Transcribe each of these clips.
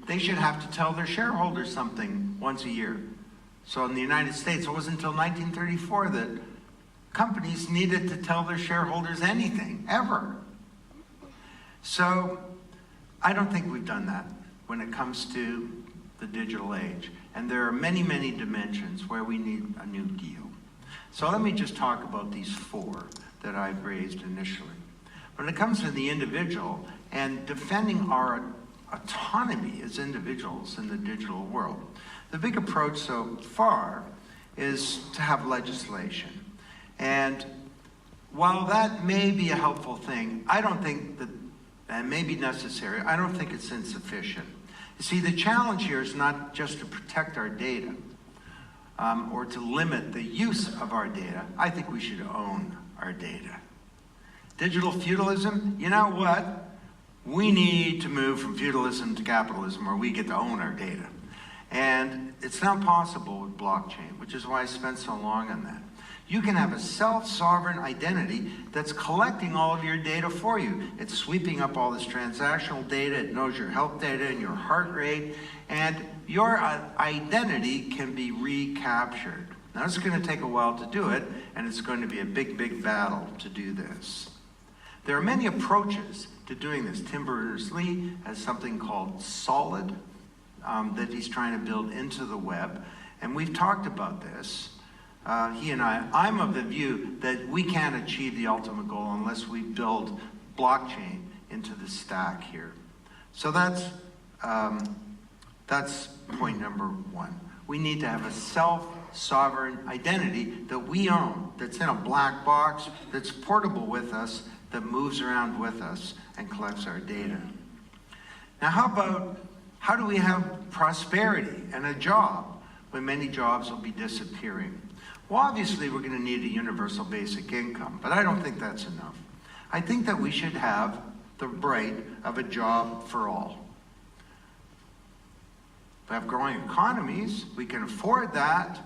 they should have to tell their shareholders something once a year. So in the United States, it wasn't until 1934 that companies needed to tell their shareholders anything, ever. So I don't think we've done that when it comes to the digital age. And there are many, many dimensions where we need a new deal. So let me just talk about these four that I've raised initially. When it comes to the individual and defending our autonomy as individuals in the digital world, the big approach so far is to have legislation. And while that may be a helpful thing, I don't think that may be necessary. I don't think it's insufficient. You see, the challenge here is not just to protect our data or to limit the use of our data. I think we should own our data. Digital feudalism, you know what? We need to move from feudalism to capitalism where we get to own our data. And it's not possible with blockchain, which is why I spent so long on that. You can have a self-sovereign identity that's collecting all of your data for you. It's sweeping up all this transactional data, it knows your health data and your heart rate, and your identity can be recaptured. Now it's going to take a while to do it, and it's going to be a big, big battle to do this. There are many approaches to doing this. Tim Berners-Lee has something called Solid that he's trying to build into the web, and we've talked about this. He and I'm of the view that we can't achieve the ultimate goal unless we build blockchain into the stack here. So that's point number one. We need to have a self-sovereign identity that we own, that's in a black box, that's portable with us, that moves around with us and collects our data. Now how do we have prosperity and a job when many jobs will be disappearing? Well, obviously, we're going to need a universal basic income, but I don't think that's enough. I think that we should have the right of a job for all. We have growing economies, we can afford that,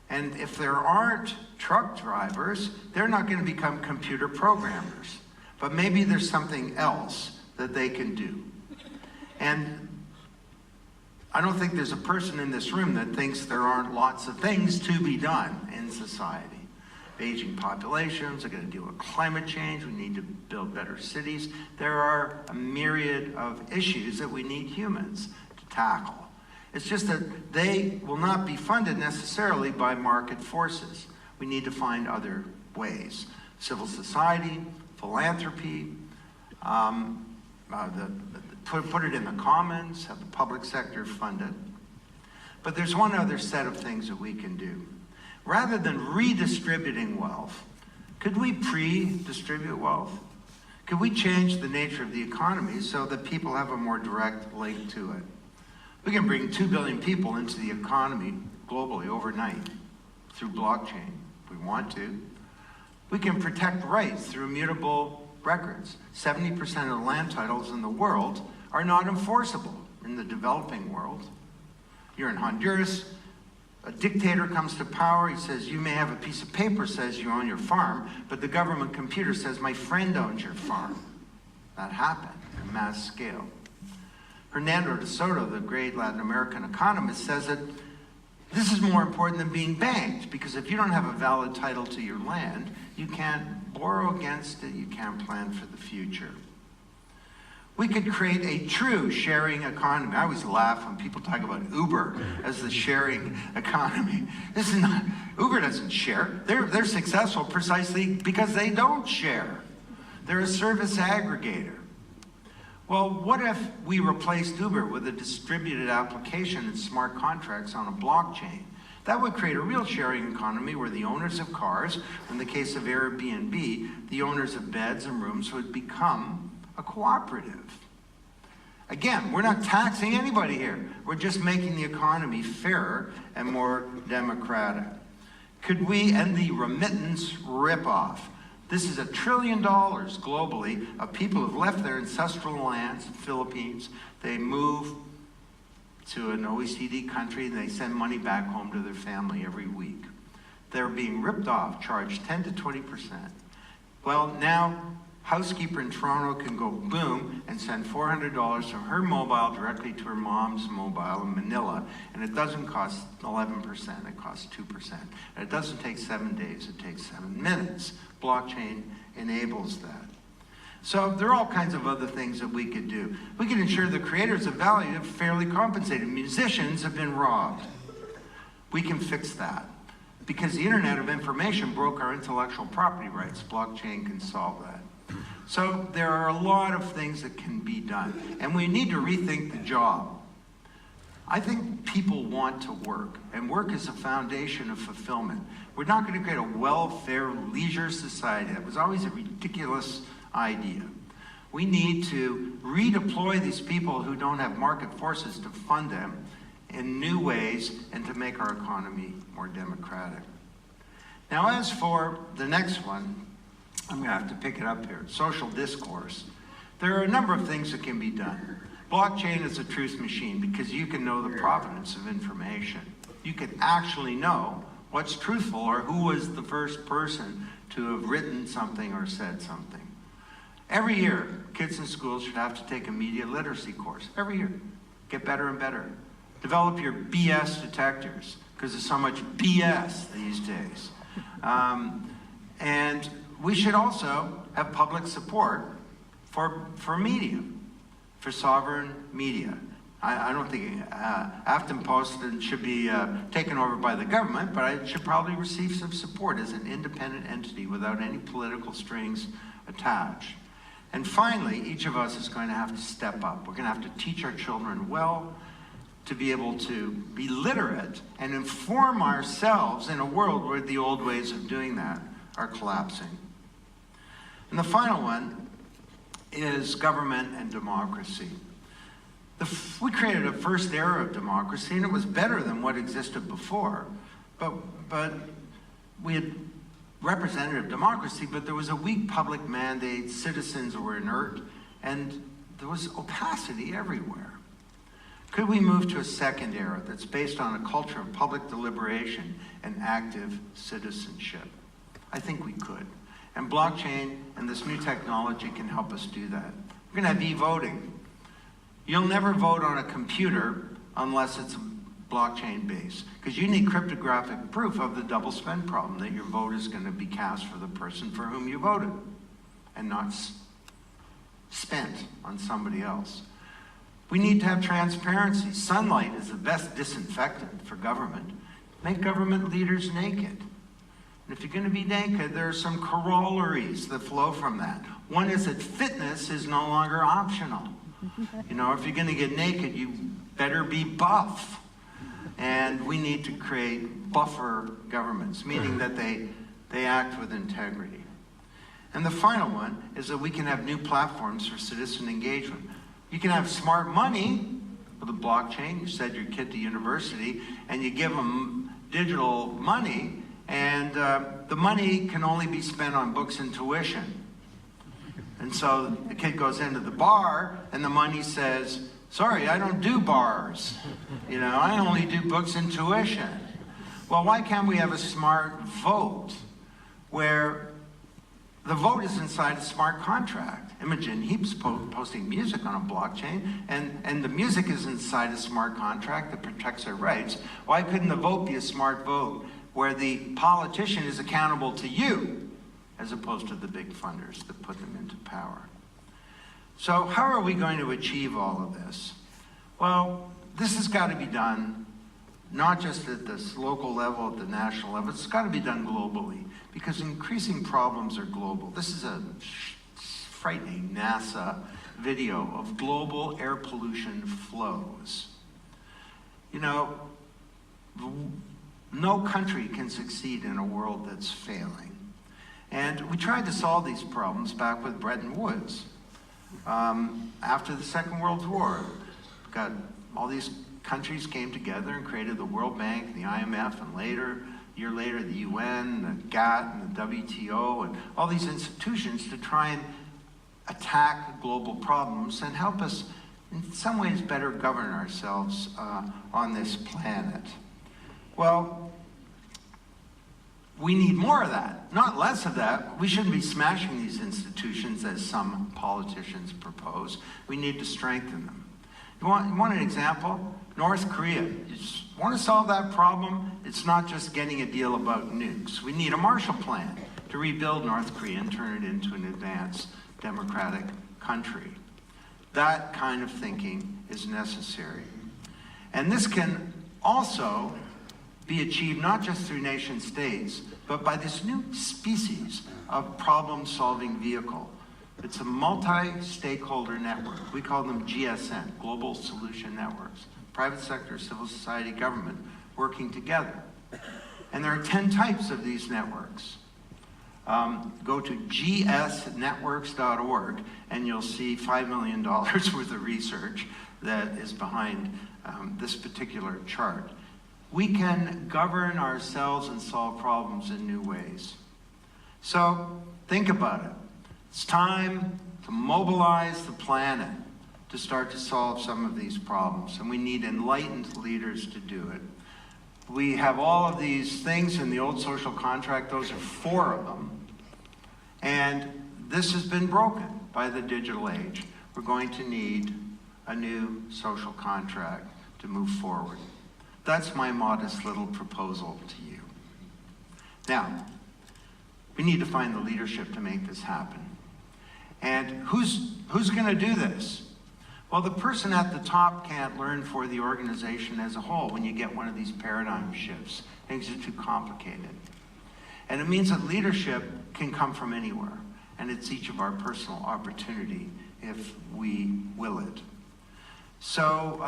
and if there aren't truck drivers, they're not going to become computer programmers. But maybe there's something else that they can do. And I don't think there's a person in this room that thinks there aren't lots of things to be done in society. Aging populations are going to deal with climate change. We need to build better cities. There are a myriad of issues that we need humans to tackle. It's just that they will not be funded necessarily by market forces. We need to find other ways. Civil society, philanthropy, put it in the commons, have the public sector fund it. But there's one other set of things that we can do. Rather than redistributing wealth, could we pre-distribute wealth? Could we change the nature of the economy so that people have a more direct link to it? We can bring 2 billion people into the economy globally overnight through blockchain, if we want to. We can protect rights through immutable records. 70% of the land titles in the world are not enforceable in the developing world. You're in Honduras, a dictator comes to power, he says, you may have a piece of paper that says you own your farm, but the government computer says, my friend owns your farm. That happened at mass scale. Hernando de Soto, the great Latin American economist, says that this is more important than being banked, because if you don't have a valid title to your land, you can't borrow against it, you can't plan for the future. We could create a true sharing economy. I always laugh when people talk about Uber as the sharing economy. This is not, Uber doesn't share. They're successful precisely because they don't share. They're a service aggregator. Well, what if we replaced Uber with a distributed application and smart contracts on a blockchain? That would create a real sharing economy where the owners of cars, in the case of Airbnb, the owners of beds and rooms would become a cooperative. Again, we're not taxing anybody here. We're just making the economy fairer and more democratic. Could we end the remittance ripoff? This is $1 trillion globally of people who've left their ancestral lands, the Philippines. They move to an OECD country and they send money back home to their family every week. They're being ripped off, charged 10 to 20%. Well, now housekeeper in Toronto can go boom and send $400 from her mobile directly to her mom's mobile in Manila, and it doesn't cost 11%, it costs 2%. And it doesn't take 7 days, it takes 7 minutes. Blockchain enables that. So there are all kinds of other things that we could do. We could ensure the creators of value are fairly compensated. Musicians have been robbed. We can fix that. Because the Internet of Information broke our intellectual property rights. Blockchain can solve that. So there are a lot of things that can be done. And we need to rethink the job. I think people want to work, and work is a foundation of fulfillment. We're not going to create a welfare leisure society. That was always a ridiculous idea. We need to redeploy these people who don't have market forces to fund them in new ways and to make our economy more democratic. Now, as for the next one, I'm going to have to pick it up here, social discourse. There are a number of things that can be done. Blockchain is a truth machine because you can know the provenance of information. You can actually know what's truthful or who was the first person to have written something or said something. Every year, kids in schools should have to take a media literacy course. Every year. Get better and better. Develop your BS detectors, because there's so much BS these days. And we should also have public support for media, for sovereign media. I don't think Aftenposten should be taken over by the government, but it should probably receive some support as an independent entity without any political strings attached. And finally, each of us is going to have to step up. We're going to have to teach our children well, to be able to be literate and inform ourselves in a world where the old ways of doing that are collapsing. And the final one is government and democracy. We created a first era of democracy, and it was better than what existed before. But we had representative democracy, but there was a weak public mandate, citizens were inert, and there was opacity everywhere. Could we move to a second era that's based on a culture of public deliberation and active citizenship? I think we could. And blockchain and this new technology can help us do that. We're going to have e-voting. You'll never vote on a computer unless it's blockchain based, because you need cryptographic proof of the double spend problem, that your vote is going to be cast for the person for whom you voted and not spent on somebody else. We need to have transparency. Sunlight is the best disinfectant for government. Make government leaders naked. And if you're going to be naked, there are some corollaries that flow from that. One is that fitness is no longer optional. You know, if you're going to get naked, you better be buff. And we need to create buffer governments, meaning that they act with integrity. And the final one is that we can have new platforms for citizen engagement. You can have smart money with a blockchain. You send your kid to university and you give them digital money, and the money can only be spent on books and tuition. And so the kid goes into the bar and the money says, sorry, I don't do bars. You know, I only do books and tuition. Well, why can't we have a smart vote where the vote is inside a smart contract? Imogen Heap's posting music on a blockchain, and the music is inside a smart contract that protects her rights. Why couldn't the vote be a smart vote where the politician is accountable to you as opposed to the big funders that put them into power? So how are we going to achieve all of this? Well, this has got to be done not just at this local level, at the national level. It's got to be done globally, because increasing problems are global. This is a frightening NASA video of global air pollution flows. You know, no country can succeed in a world that's failing. And we tried to solve these problems back with Bretton Woods. After the Second World War, got all these countries came together and created the World Bank, the IMF, and a year later, the UN, the GATT, and the WTO, and all these institutions to try and attack global problems and help us, in some ways, better govern ourselves on this planet. Well, we need more of that, not less of that. We shouldn't be smashing these institutions as some politicians propose. We need to strengthen them. You want an example? North Korea. You want to solve that problem? It's not just getting a deal about nukes. We need a Marshall Plan to rebuild North Korea and turn it into an advanced democratic country. That kind of thinking is necessary. And this can also be achieved not just through nation states, but by this new species of problem-solving vehicle. It's a multi-stakeholder network. We call them GSN, Global Solution Networks. Private sector, civil society, government working together. And there are 10 types of these networks. Go to gsnetworks.org and you'll see $5 million worth of research that is behind this particular chart. We can govern ourselves and solve problems in new ways. So think about it. It's time to mobilize the planet to start to solve some of these problems, and we need enlightened leaders to do it. We have all of these things in the old social contract. Those are 4 of them. And this has been broken by the digital age. We're going to need a new social contract to move forward. That's my modest little proposal to you. Now, we need to find the leadership to make this happen. And who's going to do this? Well, the person at the top can't learn for the organization as a whole when you get one of these paradigm shifts. Things are too complicated. And it means that leadership can come from anywhere, and it's each of our personal opportunity if we will it. So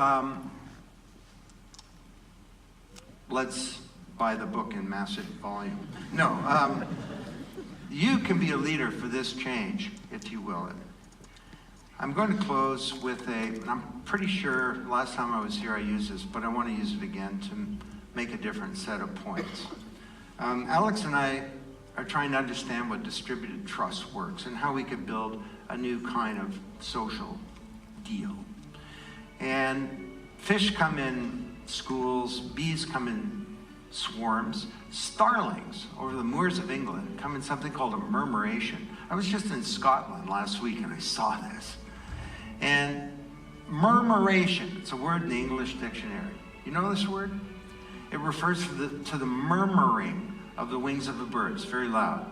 let's buy the book in massive volume. No, you can be a leader for this change if you will it. I'm going to close with and I'm pretty sure last time I was here I used this, but I want to use it again to make a different set of points. Alex and I are trying to understand what distributed trust works and how we could build a new kind of social deal. And fish come in schools, bees come in swarms, starlings over the moors of England come in something called a murmuration. I was just in Scotland last week and I saw this. And murmuration, it's a word in the English dictionary. You know this word? It refers to the murmuring of the wings of a bird. It's very loud.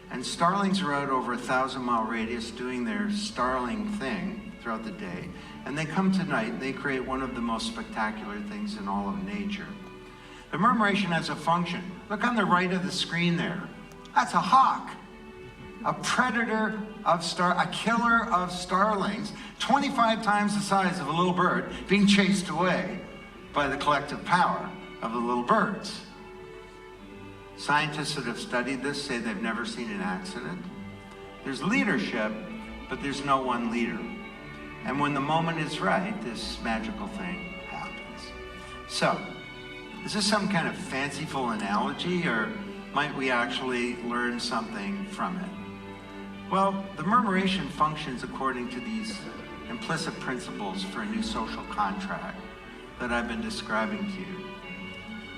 And starlings are out over a 1,000-mile radius doing their starling thing throughout the day. And they come to night and they create one of the most spectacular things in all of nature. The murmuration has a function. Look on the right of the screen there. That's a hawk. A predator of a killer of starlings, 25 times the size of a little bird, being chased away by the collective power of the little birds. Scientists that have studied this say they've never seen an accident. There's leadership, but there's no one leader. And when the moment is right, this magical thing happens. So, is this some kind of fanciful analogy, or might we actually learn something from it? Well, the murmuration functions according to these implicit principles for a new social contract that I've been describing to you.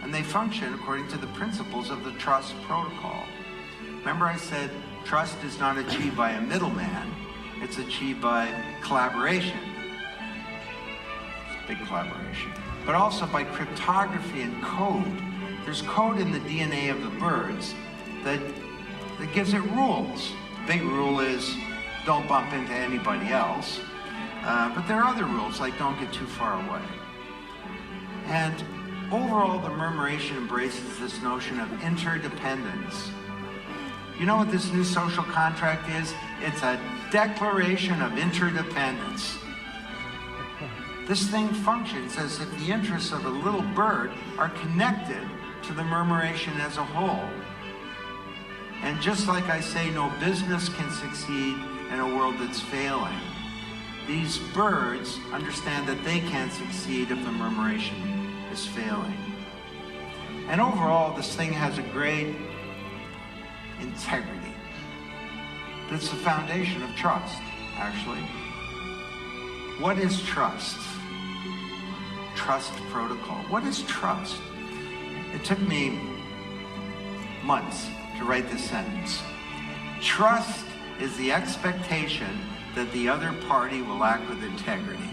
And they function according to the principles of the trust protocol. Remember I said trust is not achieved by a middleman, it's achieved by collaboration. It's big collaboration. But also by cryptography and code. There's code in the DNA of the birds that gives it rules. The big rule is don't bump into anybody else. But there are other rules, like don't get too far away. And overall, the murmuration embraces this notion of interdependence. You know what this new social contract is? It's a declaration of interdependence. This thing functions as if the interests of a little bird are connected to the murmuration as a whole. And just like I say, no business can succeed in a world that's failing. These birds understand that they can't succeed if the murmuration is failing. And overall, this thing has a great integrity. It's the foundation of trust, actually. What is trust? Trust protocol. What is trust? It took me months to write this sentence. Trust is the expectation that the other party will act with integrity.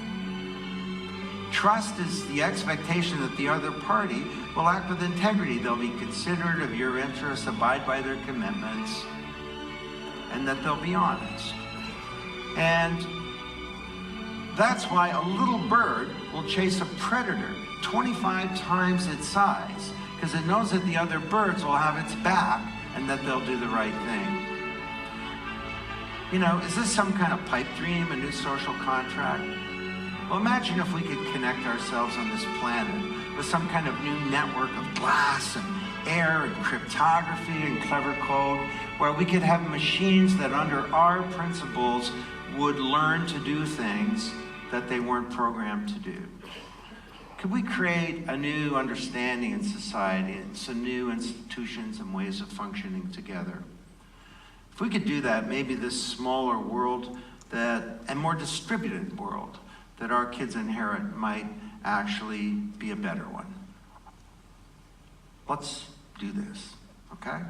Trust is the expectation that the other party will act with integrity. They'll be considerate of your interests, abide by their commitments, and that they'll be honest. And that's why a little bird will chase a predator 25 times its size, because it knows that the other birds will have its back and that they'll do the right thing. You know, is this some kind of pipe dream, a new social contract? Well, imagine if we could connect ourselves on this planet with some kind of new network of glass and air and cryptography and clever code, where we could have machines that under our principles would learn to do things that they weren't programmed to do. Could we create a new understanding in society and some new institutions and ways of functioning together? If we could do that, maybe this smaller world and more distributed world that our kids inherit might actually be a better one. Let's do this, okay?